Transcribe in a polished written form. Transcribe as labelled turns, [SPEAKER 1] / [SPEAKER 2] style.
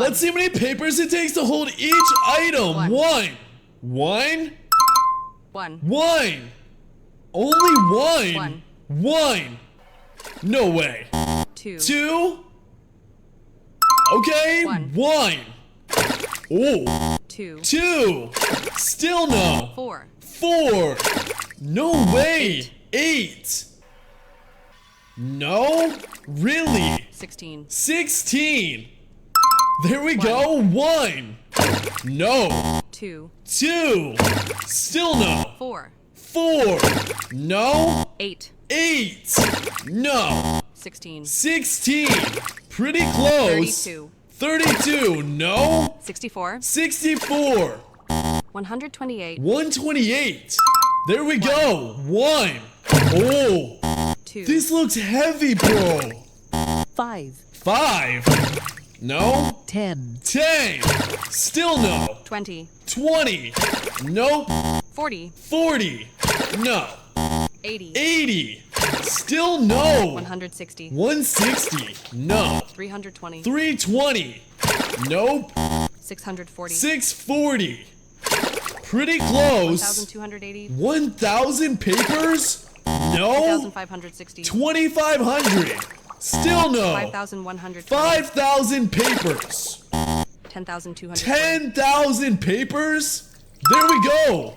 [SPEAKER 1] Let's see how many papers it takes to hold each item. One. Only one. One. No way. Two. Okay. One. Oh. Two. Still no. Four. No way. Eight. No? Really? 16. There we go. One. No. Two. Still no. Four. No. Eight. No. 16. Pretty close. 32. No. 64. 128. There we go. One. Oh. This looks heavy, bro. 5. No. 10. Still no. 20. Nope. 40. No. 80. Still no. 160. No. 320. Nope. 640. Pretty close. 1,000 papers? No. 2,500. Still no. 5,000 papers. 10,000 papers? There we go.